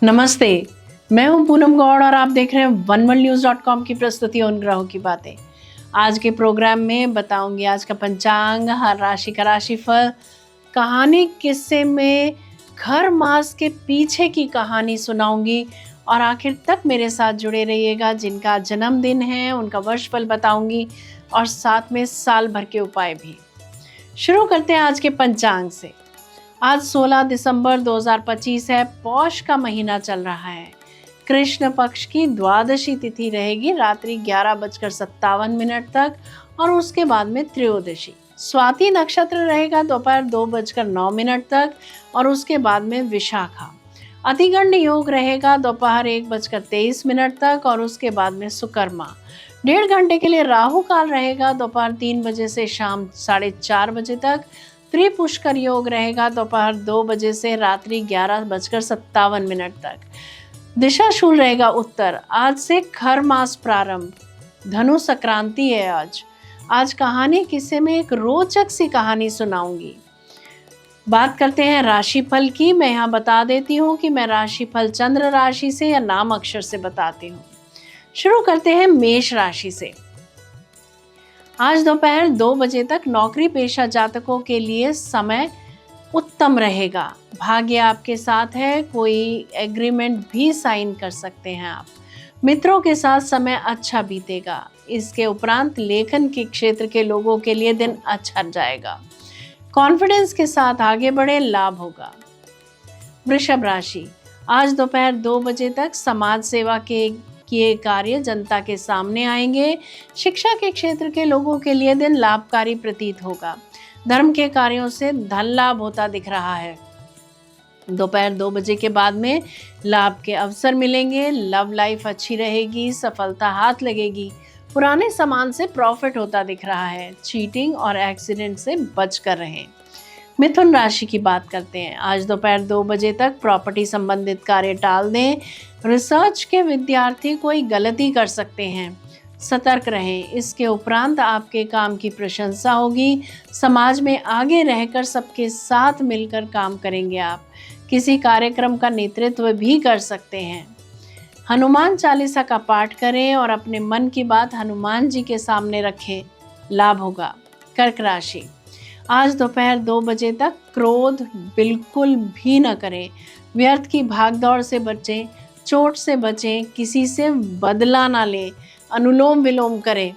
नमस्ते। मैं हूं पूनम गौड़ और आप देख रहे हैं oneworldnews.com की प्रस्तुति उन ग्रहों की बातें। आज के प्रोग्राम में बताऊंगी आज का पंचांग, हर राशि का राशिफल, कहानी किस्से में घर मास के पीछे की कहानी सुनाऊंगी और आखिर तक मेरे साथ जुड़े रहिएगा। जिनका जन्मदिन है उनका वर्षफल बताऊंगी और साथ में साल भर के उपाय भी। शुरू करते हैं आज के पंचांग से। आज 16 दिसंबर 2025 है। पौष का महीना चल रहा है। कृष्ण पक्ष की द्वादशी तिथि रहेगी रात्रि 11:57 तक और उसके बाद में त्रयोदशी। स्वाति नक्षत्र रहेगा दोपहर 2:09 तक और उसके बाद में विशाखा। अतिगंड योग रहेगा दोपहर 1:23 तक और उसके बाद में सुकर्मा। 1.5 घंटे के लिए राहु काल रहेगा दोपहर 3 बजे से शाम 4:30 बजे तक। त्रिपुष्कर योग रहेगा दोपहर 2 बजे से रात्रि 11:57 तक। दिशा शूल रहेगा उत्तर। आज से खर मास प्रारंभ, धनु संक्रांति है आज कहानी किस्से में एक रोचक सी कहानी सुनाऊंगी। बात करते हैं राशिफल की। मैं यहाँ बता देती हूँ कि मैं राशिफल चंद्र राशि से या नाम अक्षर से बताती हूँ। शुरू करते हैं मेष राशि से। आज दोपहर 2 बजे तक नौकरी पेशा जातकों के लिए समय उत्तम रहेगा। भाग्य आपके साथ है। कोई एग्रीमेंट भी साइन कर सकते हैं आप। मित्रों के साथ समय अच्छा बीतेगा। इसके उपरांत लेखन के क्षेत्र के लोगों के लिए दिन अच्छा जाएगा। कॉन्फिडेंस के साथ आगे बढ़े, लाभ होगा। वृषभ राशि। आज दोपहर 2 बजे तक समाज सेवा के किए कार्य जनता के सामने आएंगे। शिक्षा के क्षेत्र के लोगों के लिए दिन लाभकारी प्रतीत होगा। धर्म के कार्यों से धन लाभ होता दिख रहा है। दोपहर 2 बजे के बाद में लाभ के अवसर मिलेंगे। लव लाइफ अच्छी रहेगी, सफलता हाथ लगेगी। पुराने सामान से प्रॉफिट होता दिख रहा है। चीटिंग और एक्सीडेंट से बच कर रहें। मिथुन राशि की बात करते हैं। आज दोपहर 2 बजे तक प्रॉपर्टी संबंधित कार्य टाल दें। रिसर्च के विद्यार्थी कोई गलती कर सकते हैं, सतर्क रहें। इसके उपरांत आपके काम की प्रशंसा होगी। समाज में आगे रहकर सबके साथ मिलकर काम करेंगे आप। किसी कार्यक्रम का नेतृत्व भी कर सकते हैं। हनुमान चालीसा का पाठ करें और अपने मन की बात हनुमान जी के सामने रखें, लाभ होगा। कर्क राशि। आज दोपहर 2 बजे तक क्रोध बिल्कुल भी न करें। व्यर्थ की भागदौड़ से बचें, चोट से बचें, किसी से बदला ना लें, अनुलोम विलोम करें।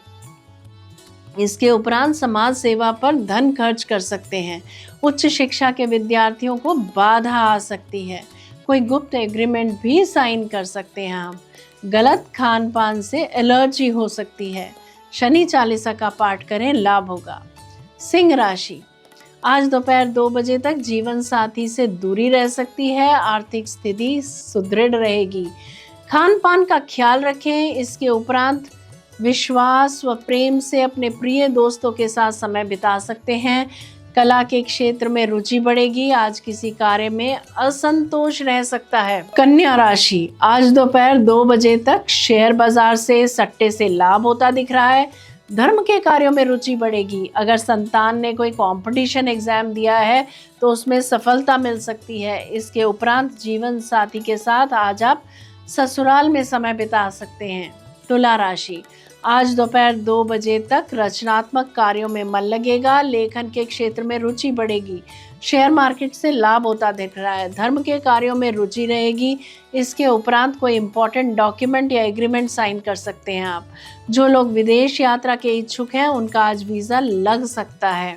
इसके उपरांत समाज सेवा पर धन खर्च कर सकते हैं। उच्च शिक्षा के विद्यार्थियों को बाधा आ सकती है। कोई गुप्त एग्रीमेंट भी साइन कर सकते हैं हम। गलत खान पान से एलर्जी हो सकती है। शनि चालीसा का पाठ करें, लाभ होगा। सिंह राशि। आज दोपहर 2 बजे तक जीवन साथी से दूरी रह सकती है। आर्थिक स्थिति सुदृढ़ रहेगी। खान पान का ख्याल रखें। इसके उपरांत विश्वास व प्रेम से अपने प्रिय दोस्तों के साथ समय बिता सकते हैं। कला के क्षेत्र में रुचि बढ़ेगी। आज किसी कार्य में असंतोष रह सकता है। कन्या राशि। आज दोपहर 2 बजे तक शेयर बाजार से सट्टे से लाभ होता दिख रहा है। धर्म के कार्यों में रुचि बढ़ेगी। अगर संतान ने कोई कंपटीशन एग्जाम दिया है तो उसमें सफलता मिल सकती है। इसके उपरांत जीवन साथी के साथ आज आप ससुराल में समय बिता सकते हैं। तुला राशि। आज दोपहर 2 बजे तक रचनात्मक कार्यों में मन लगेगा। लेखन के क्षेत्र में रुचि बढ़ेगी। शेयर मार्केट से लाभ होता दिख रहा है। धर्म के कार्यों में रुचि रहेगी। इसके उपरांत कोई इंपॉर्टेंट डॉक्यूमेंट या एग्रीमेंट साइन कर सकते हैं आप। जो लोग विदेश यात्रा के इच्छुक हैं उनका आज वीज़ा लग सकता है।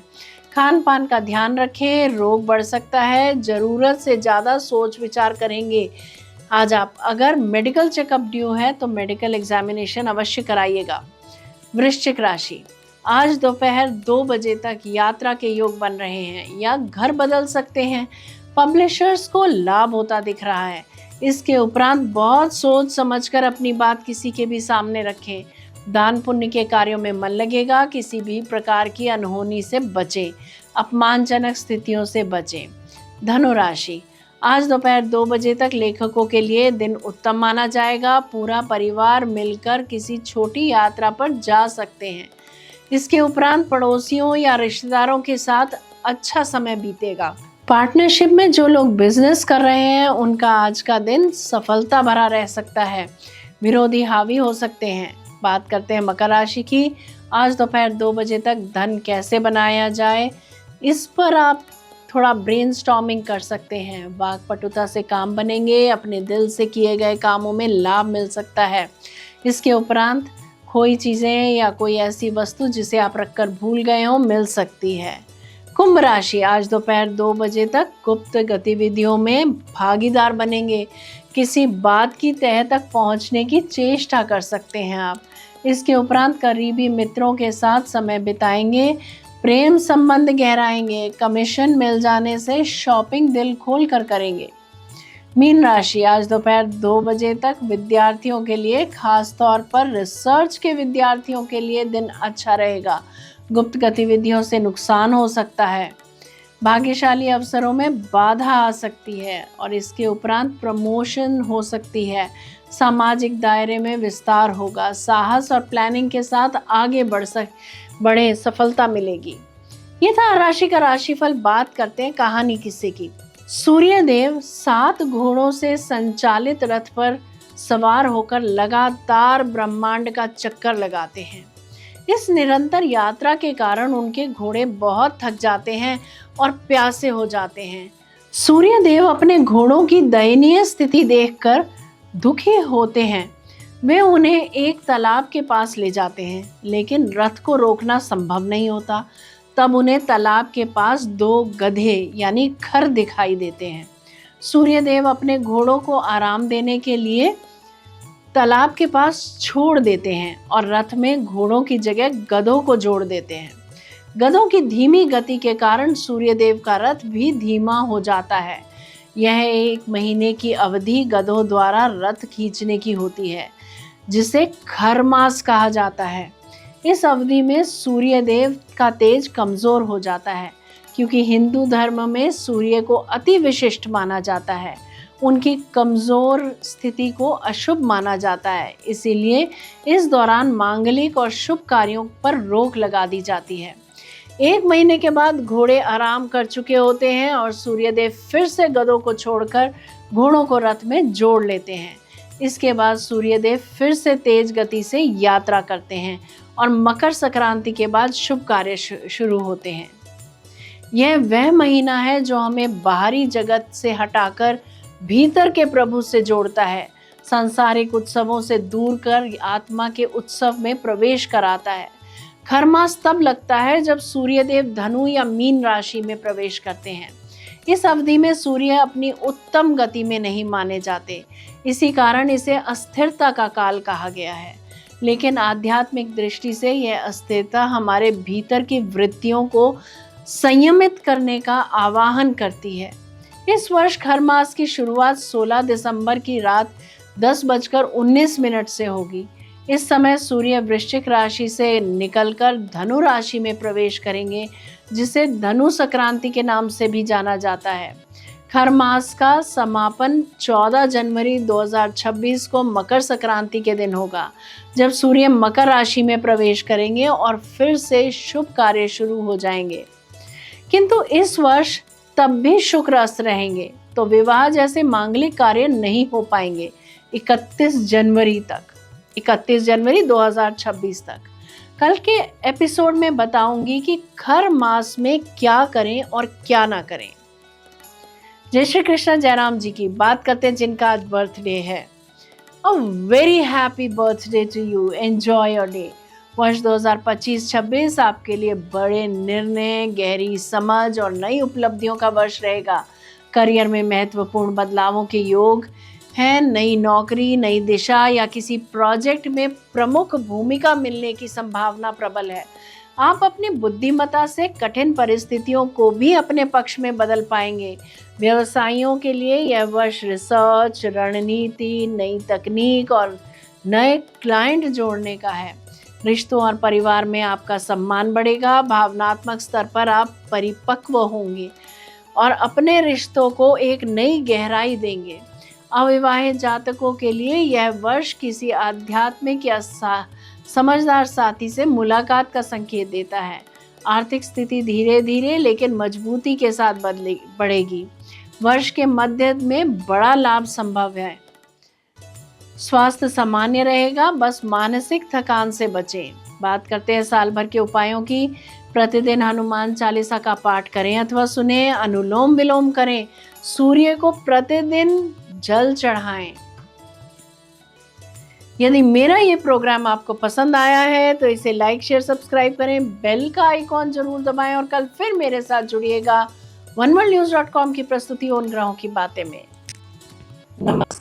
खान पान का ध्यान रखें, रोग बढ़ सकता है। ज़रूरत से ज़्यादा सोच विचार करेंगे आज आप। अगर मेडिकल चेकअप ड्यू है तो मेडिकल एग्जामिनेशन अवश्य कराइएगा। वृश्चिक राशि। आज दोपहर 2 बजे तक यात्रा के योग बन रहे हैं या घर बदल सकते हैं। पब्लिशर्स को लाभ होता दिख रहा है। इसके उपरांत बहुत सोच समझकर अपनी बात किसी के भी सामने रखें। दान पुण्य के कार्यों में मन लगेगा। किसी भी प्रकार की अनहोनी से बचें। अपमानजनक स्थितियों से बचें। धनु राशि। आज दोपहर 2 बजे तक लेखकों के लिए दिन उत्तम माना जाएगा। पूरा परिवार मिलकर किसी छोटी यात्रा पर जा सकते हैं। इसके उपरांत पड़ोसियों या रिश्तेदारों के साथ अच्छा समय बीतेगा। पार्टनरशिप में जो लोग बिजनेस कर रहे हैं उनका आज का दिन सफलता भरा रह सकता है। विरोधी हावी हो सकते हैं। बात करते हैं मकर राशि की। आज दोपहर 2 बजे तक धन कैसे बनाया जाए, इस पर आप थोड़ा ब्रेनस्टॉर्मिंग कर सकते हैं। वाक्पटुता से काम बनेंगे। अपने दिल से किए गए कामों में लाभ मिल सकता है। इसके उपरांत खोई चीज़ें या कोई ऐसी वस्तु जिसे आप रखकर भूल गए हो मिल सकती है। कुंभ राशि, आज दोपहर 2 बजे तक गुप्त गतिविधियों में भागीदार बनेंगे। किसी बात की तह तक पहुंचने की चेष्टा कर सकते हैं आप। इसके उपरांत करीबी मित्रों के साथ समय बिताएंगे। प्रेम संबंध गहराएंगे। कमीशन मिल जाने से शॉपिंग दिल खोल कर करेंगे। मीन राशि, आज दोपहर 2 बजे तक विद्यार्थियों के लिए, खास तौर पर रिसर्च के विद्यार्थियों के लिए दिन अच्छा रहेगा। गुप्त गतिविधियों से नुकसान हो सकता है। भाग्यशाली अवसरों में बाधा आ सकती है और इसके उपरांत प्रमोशन हो सकती है। सामाजिक दायरे में विस्तार होगा। साहस और प्लानिंग के साथ आगे बढ़े, सफलता मिलेगी। ये था राशि का राशिफल। बात करते हैं कहानी किस्से की। सूर्यदेव 7 घोड़ों से संचालित रथ पर सवार होकर लगातार ब्रह्मांड का चक्कर लगाते हैं। इस निरंतर यात्रा के कारण उनके घोड़े बहुत थक जाते हैं और प्यासे हो जाते हैं। सूर्यदेव अपने घोड़ों की दयनीय स्थिति देखकर दुखी होते हैं। वे उन्हें एक तालाब के पास ले जाते हैं, लेकिन रथ को रोकना संभव नहीं होता। तब उन्हें तालाब के पास 2 गधे यानी खर दिखाई देते हैं। सूर्यदेव अपने घोड़ों को आराम देने के लिए तालाब के पास छोड़ देते हैं और रथ में घोड़ों की जगह गधों को जोड़ देते हैं। गधों की धीमी गति के कारण सूर्यदेव का रथ भी धीमा हो जाता है। यह 1 महीने की अवधि गधों द्वारा रथ खींचने की होती है, जिसे खरमास कहा जाता है। इस अवधि में सूर्यदेव का तेज कमजोर हो जाता है, क्योंकि हिंदू धर्म में सूर्य को अति विशिष्ट माना जाता है। उनकी कमजोर स्थिति को अशुभ माना जाता है। इसीलिए इस दौरान मांगलिक और शुभ कार्यों पर रोक लगा दी जाती है। 1 महीने के बाद घोड़े आराम कर चुके होते हैं और सूर्यदेव फिर से गधों को छोड़कर घोड़ों को रथ में जोड़ लेते हैं। इसके बाद सूर्यदेव फिर से तेज गति से यात्रा करते हैं और मकर संक्रांति के बाद शुभ कार्य शुरू होते हैं। यह वह महीना है जो हमें बाहरी जगत से हटाकर भीतर के प्रभु से जोड़ता है। सांसारिक उत्सवों से दूर कर आत्मा के उत्सव में प्रवेश कराता है। खरमास तब लगता है जब सूर्यदेव धनु या मीन राशि में प्रवेश करते हैं। इस अवधि में सूर्य अपनी उत्तम गति में नहीं माने जाते। इसी कारण इसे अस्थिरता का काल कहा गया है। लेकिन आध्यात्मिक दृष्टि से यह अस्थिरता हमारे भीतर की वृत्तियों को संयमित करने का आवाहन करती है। इस वर्ष खरमास की शुरुआत 16 दिसंबर की रात 10:19 से होगी। इस समय सूर्य वृश्चिक राशि से निकलकर धनु राशि में प्रवेश करेंगे, जिसे धनु संक्रांति के नाम से भी जाना जाता है। खरमास का समापन 14 जनवरी 2026 को मकर संक्रांति के दिन होगा, जब सूर्य मकर राशि में प्रवेश करेंगे और फिर से शुभ कार्य शुरू हो जाएंगे। किंतु इस वर्ष तब भी शुक्र अस्त रहेंगे, तो विवाह जैसे मांगलिक कार्य नहीं हो पाएंगे 31 जनवरी 2026 तक। कल के एपिसोड में बताऊंगी कि खर मास में क्या करें और क्या ना करें। जय श्री कृष्ण, जयराम जी की बात करते हैं जिनका आज बर्थडे है। A very happy birthday to you, enjoy your day. वर्ष 2025-26 आपके लिए बड़े निर्णय, गहरी समझ और नई उपलब्धियों का वर्ष रहेगा। करियर में महत्वपूर्ण बदलावों के योग हैं। नई नौकरी, नई दिशा या किसी प्रोजेक्ट में प्रमुख भूमिका मिलने की संभावना प्रबल है। आप अपनी बुद्धिमत्ता से कठिन परिस्थितियों को भी अपने पक्ष में बदल पाएंगे। व्यवसायियों के लिए यह वर्ष रिसर्च, रणनीति, नई तकनीक और नए क्लाइंट जोड़ने का है। रिश्तों और परिवार में आपका सम्मान बढ़ेगा। भावनात्मक स्तर पर आप परिपक्व होंगे और अपने रिश्तों को एक नई गहराई देंगे। अविवाहित जातकों के लिए यह वर्ष किसी आध्यात्मिक या समझदार साथी से मुलाकात का संकेत देता है। आर्थिक स्थिति धीरे धीरे लेकिन मजबूती के साथ बढ़ेगी। वर्ष के मध्य में बड़ा लाभ संभव है। स्वास्थ्य सामान्य रहेगा, बस मानसिक थकान से बचें। बात करते हैं साल भर के उपायों की। प्रतिदिन हनुमान चालीसा का पाठ करें अथवा सुने, अनुलोम विलोम करें, सूर्य को प्रतिदिन जल चढ़ाएं। यदि मेरा ये प्रोग्राम आपको पसंद आया है तो इसे लाइक, शेयर, सब्सक्राइब करें, बेल का आइकॉन जरूर दबाएं और कल फिर मेरे साथ जुड़िएगा वनवर्ल्डन्यूज.com की प्रस्तुति उन ग्रहों की बातें में। नमस्कार।